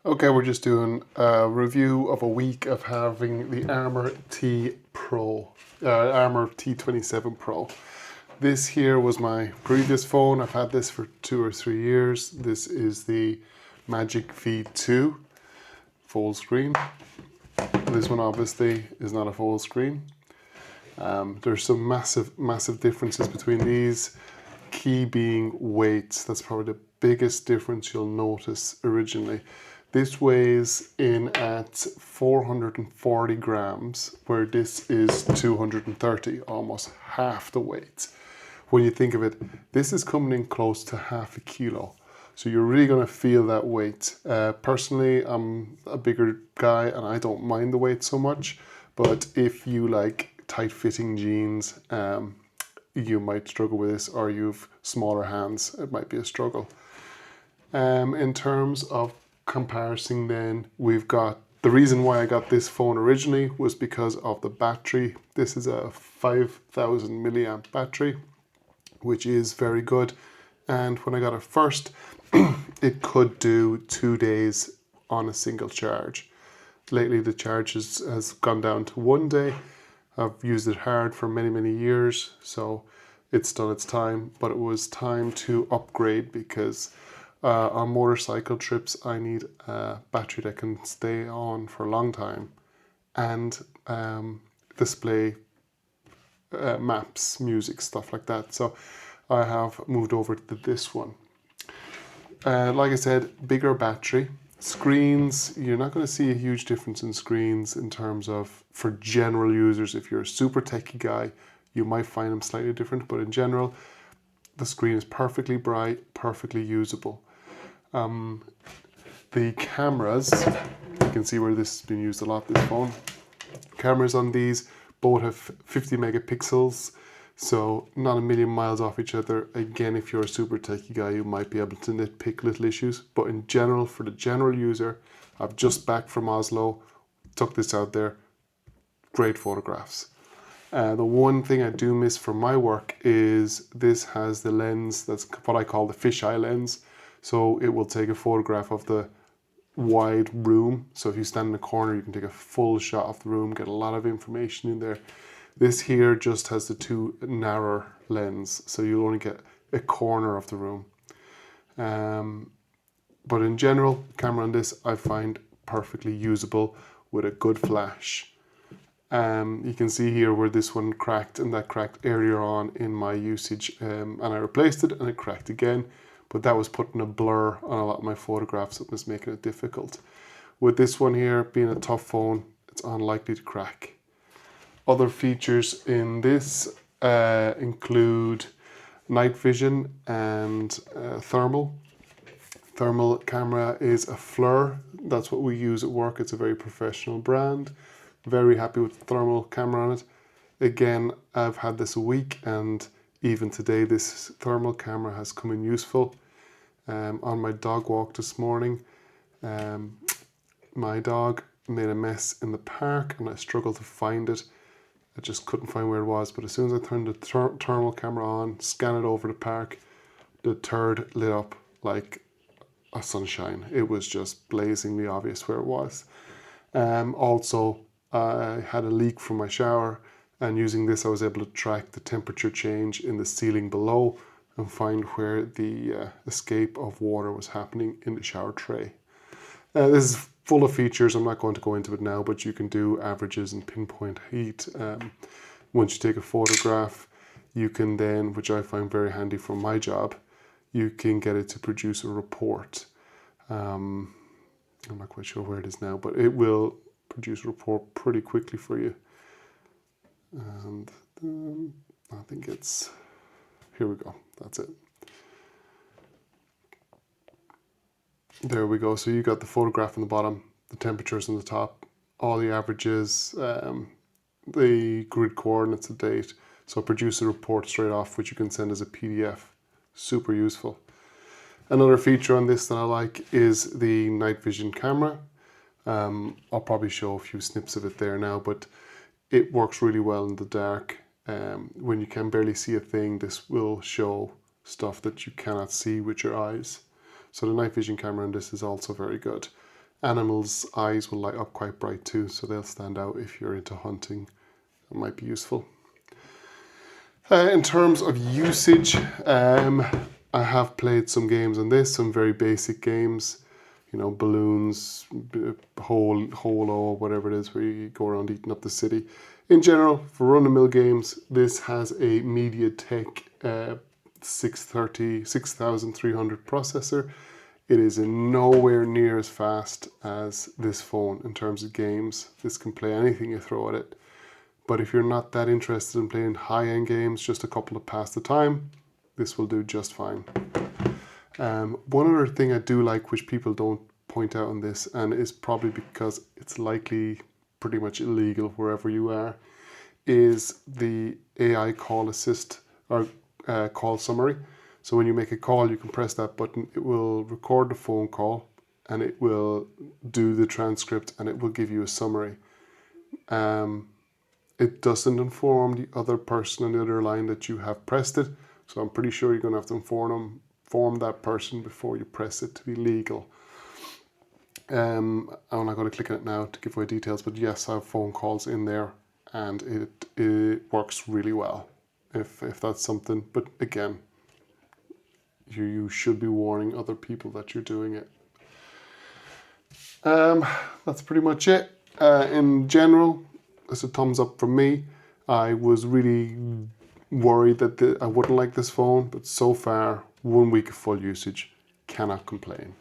Okay, we're just doing a review of a week of having the Armor T Pro, Armor T27 Pro. This here was my previous phone. I've had this for 2 or 3 years. This is the Magic V2 full screen. This one obviously is not a full screen. There's some massive differences between these. Key being weight. That's probably the biggest difference you'll notice originally. This weighs in at 440 grams, where this is 230, almost half the weight. When you think of it, this is coming in close to half a kilo. So you're really going to feel that weight. Personally, I'm a bigger guy and I don't mind the weight so much. But if you like tight-fitting jeans, you might struggle with this, or you've smaller hands, it might be a struggle. In terms of comparison then, we've got, the reason why I got this phone originally was because of the battery. This is a 5,000 milliamp battery, which is very good. And when I got it first, it could do 2 days on a single charge. Lately the charge has gone down to 1 day. I've used it hard for many years, so it's done its time, but it was time to upgrade because on motorcycle trips I need a battery that can stay on for a long time and display maps, music, stuff like that. So I have moved over to this one. Like I said, bigger battery. Screens, you're not going to see a huge difference in screens in terms of, for general users. If you're a super techie guy, you might find them slightly different, but in general, the screen is perfectly bright, perfectly usable. The cameras, you can see where this has been used a lot, this phone. Cameras on these both have 50 megapixels, so not a million miles off each other. Again, if you're a super techie guy, you might be able to nitpick little issues, but in general, for the general user, I've just back from Oslo, took this out there, great photographs. The one thing I do miss from my work is this has the lens, that's what I call the fisheye lens. So it will take a photograph of the wide room. So if you stand in a corner, you can take a full shot of the room, get a lot of information in there. This here just has the 2 narrower lens, so you'll only get a corner of the room. But in general, the camera on this I find perfectly usable with a good flash. You can see here where this one cracked, and that cracked earlier on in my usage, and I replaced it and it cracked again, but that was putting a blur on a lot of my photographs. It was making it difficult. With this one here being a tough phone, it's unlikely to crack. Other features in this include night vision and thermal. Thermal camera is a fter. That's what we use at work. It's a very professional brand. Very happy with the thermal camera on it. Again, I've had this a week, and even today this thermal camera has come in useful. On my dog walk this morning, my dog made a mess in the park and I struggled to find it. I just couldn't find where it was, but as soon as I turned the thermal camera on, scanned it over the park, the turd lit up like a sunshine. It was just blazingly obvious where it was. Also, I had a leak from my shower, and using this I was able to track the temperature change in the ceiling below and find where the escape of water was happening in the shower tray. This is full of features. I'm not going to go into it now, but you can do averages and pinpoint heat. Once you take a photograph, you can then, which I find very handy for my job, you can get it to produce a report. I'm not quite sure where it is now, but it will produce a report pretty quickly for you. And I think it's, here we go, that's it. There we go. So you got the photograph on the bottom, the temperatures on the top, all the averages, the grid coordinates, the date. So produce a report straight off, which you can send as a PDF. Super useful. Another feature on this that I like is the night vision camera. I'll probably show a few snips of it there now, but it works really well in the dark. When you can barely see a thing, this will show stuff that you cannot see with your eyes. So the night vision camera on this is also very good. Animals' eyes will light up quite bright too, so they'll stand out if you're into hunting. It might be useful. In terms of usage, I have played some games on this, some very basic games, you know, balloons, holo, whatever it is, where you go around eating up the city. In general, for run-of-the-mill games, this has a MediaTek 6300 processor. It is nowhere near as fast as this phone in terms of games. This can play anything you throw at it. But if you're not that interested in playing high-end games, just a couple to pass the time, this will do just fine. One other thing I do like, which people don't point out on this, and is probably because it's likely pretty much illegal wherever you are, is the AI call assist or call summary. So when you make a call, you can press that button, it will record the phone call and it will do the transcript and it will give you a summary. It doesn't inform the other person on the other line that you have pressed it. So I'm pretty sure you're going to have to inform that person before you press it to be legal. I'm not going to click on it now to give away details, but yes, I have phone calls in there and it works really well if that's something. But again, you should be warning other people that you're doing it. That's pretty much it. In general, it's a thumbs up from me. I was really worried that I wouldn't like this phone, but so far, 1 week of full usage, cannot complain.